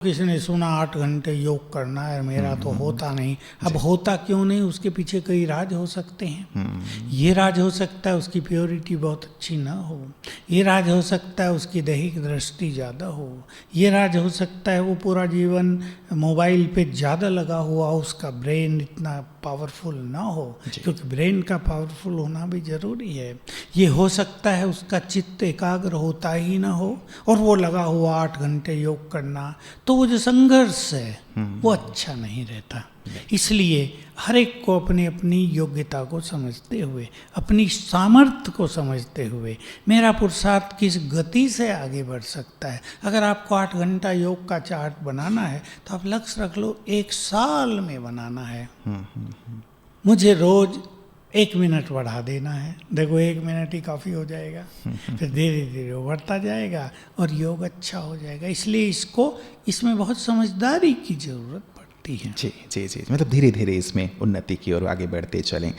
किसी ने सुना 8 घंटे योग करना है, मेरा तो होता नहीं। अब होता क्यों नहीं, उसके पीछे कई राज हो सकते हैं। ये राज हो सकता है उसकी प्योरिटी बहुत अच्छी ना हो, ये राज हो सकता है उसकी दैहिक दृष्टि ज़्यादा हो, ये राज हो सकता है वो पूरा जीवन मोबाइल पे ज़्यादा लगा हुआ, उसका ब्रेन इतना पावरफुल ना हो, क्योंकि ब्रेन का पावरफुल होना भी ज़रूरी है। ये हो सकता है उसका चित्त एकाग्र होता ही ना हो और वो लगा हुआ 8 घंटे योग करना, तो वो जो संघर्ष है वो अच्छा नहीं रहता। इसलिए हर एक को अपनी अपनी योग्यता को समझते हुए, अपनी सामर्थ्य को समझते हुए मेरा पुरुषार्थ किस गति से आगे बढ़ सकता है। अगर आपको 8 घंटा योग का चार्ट बनाना है तो आप लक्ष्य रख लो 1 साल में बनाना है। मुझे रोज 1 मिनट बढ़ा देना है। देखो 1 मिनट ही काफ़ी हो जाएगा, फिर धीरे धीरे वो बढ़ता जाएगा और योग अच्छा हो जाएगा। इसलिए इसमें बहुत समझदारी की ज़रूरत पड़ती है। जी जी जी, मतलब धीरे धीरे इसमें उन्नति की ओर आगे बढ़ते चलें।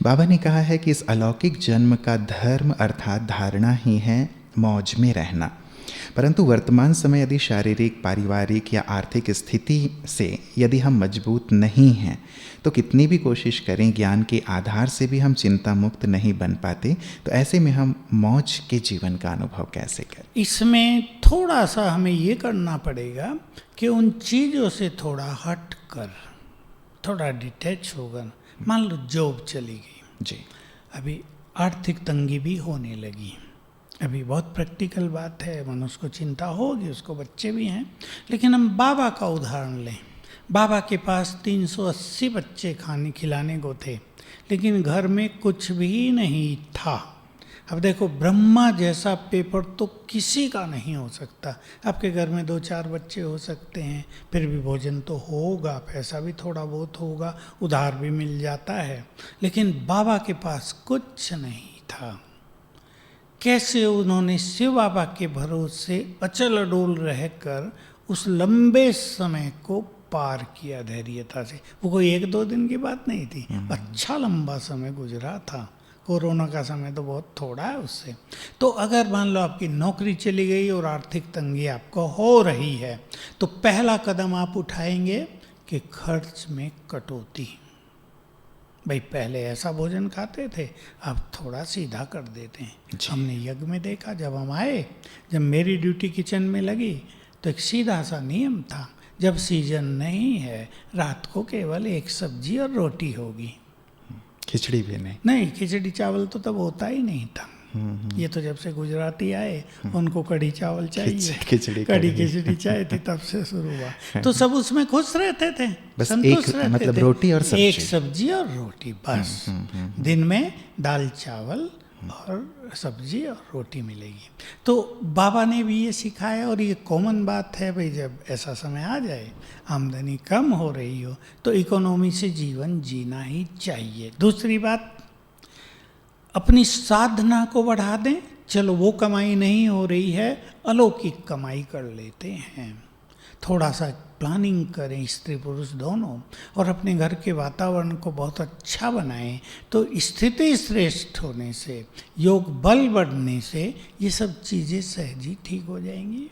बाबा ने कहा है कि इस अलौकिक जन्म का धर्म अर्थात धारणा ही है मौज में रहना, परंतु वर्तमान समय यदि शारीरिक, पारिवारिक या आर्थिक स्थिति से यदि हम मजबूत नहीं हैं तो कितनी भी कोशिश करें ज्ञान के आधार से भी हम चिंता मुक्त नहीं बन पाते। तो ऐसे में हम मौज के जीवन का अनुभव कैसे करें? इसमें थोड़ा सा हमें ये करना पड़ेगा कि उन चीज़ों से थोड़ा हट कर, थोड़ा डिटैच होकर, मान लो जॉब चली गई जी, अभी आर्थिक तंगी भी होने लगी, अभी बहुत प्रैक्टिकल बात है, मनुष्य को चिंता होगी, उसको बच्चे भी हैं। लेकिन हम बाबा का उदाहरण लें। बाबा के पास 380 बच्चे खाने खिलाने को थे, लेकिन घर में कुछ भी नहीं था। अब देखो, ब्रह्मा जैसा पेपर तो किसी का नहीं हो सकता। आपके घर में 2-4 बच्चे हो सकते हैं, फिर भी भोजन तो होगा, पैसा भी थोड़ा बहुत होगा, उधार भी मिल जाता है। लेकिन बाबा के पास कुछ नहीं था। कैसे उन्होंने शिव बाबा के भरोसे अचल अडोल रहकर उस लंबे समय को पार किया धैर्यता से। वो कोई 1-2 दिन की बात नहीं थी, अच्छा लंबा समय गुजरा था। कोरोना का समय तो बहुत थोड़ा है उससे। तो अगर मान लो आपकी नौकरी चली गई और आर्थिक तंगी आपको हो रही है, तो पहला कदम आप उठाएंगे कि खर्च में कटौती। भाई पहले ऐसा भोजन खाते थे, अब थोड़ा सीधा कर देते हैं। हमने यज्ञ में देखा, जब हम आए, जब मेरी ड्यूटी किचन में लगी तो एक सीधा सा नियम था, जब सीजन नहीं है रात को केवल 1 सब्जी और रोटी होगी, खिचड़ी भी नहीं, खिचड़ी चावल तो तब होता ही नहीं था। ये तो जब से गुजराती आए उनको कढ़ी चावल चाहिए, कढ़ी खिचड़ी चाहिए थी, तब से शुरू हुआ। तो सब उसमें खुश रहते थे, बस संतुष्ट एक रहते मतलब थे। रोटी और सब्जी, 1 सब्जी और रोटी बस। दिन में दाल चावल और सब्जी और रोटी मिलेगी। तो बाबा ने भी ये सिखाया, और ये कॉमन बात है भाई, जब ऐसा समय आ जाए, आमदनी कम हो रही हो, तो इकोनॉमी से जीवन जीना ही चाहिए। दूसरी बात, अपनी साधना को बढ़ा दें। चलो वो कमाई नहीं हो रही है, अलौकिक कमाई कर लेते हैं। थोड़ा सा प्लानिंग करें स्त्री पुरुष दोनों, और अपने घर के वातावरण को बहुत अच्छा बनाएं। तो स्थिति श्रेष्ठ होने से, योग बल बढ़ने से ये सब चीज़ें सहज ही ठीक हो जाएंगी।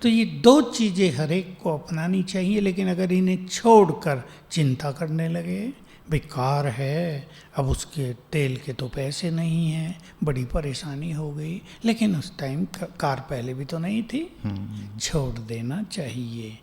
तो ये 2 चीज़ें हर एक को अपनानी चाहिए। लेकिन अगर इन्हें छोड़कर चिंता करने लगे, बेकार है, अब उसके तेल के तो पैसे नहीं हैं, बड़ी परेशानी हो गई, लेकिन उस टाइम कार पहले भी तो नहीं थी, छोड़ देना चाहिए।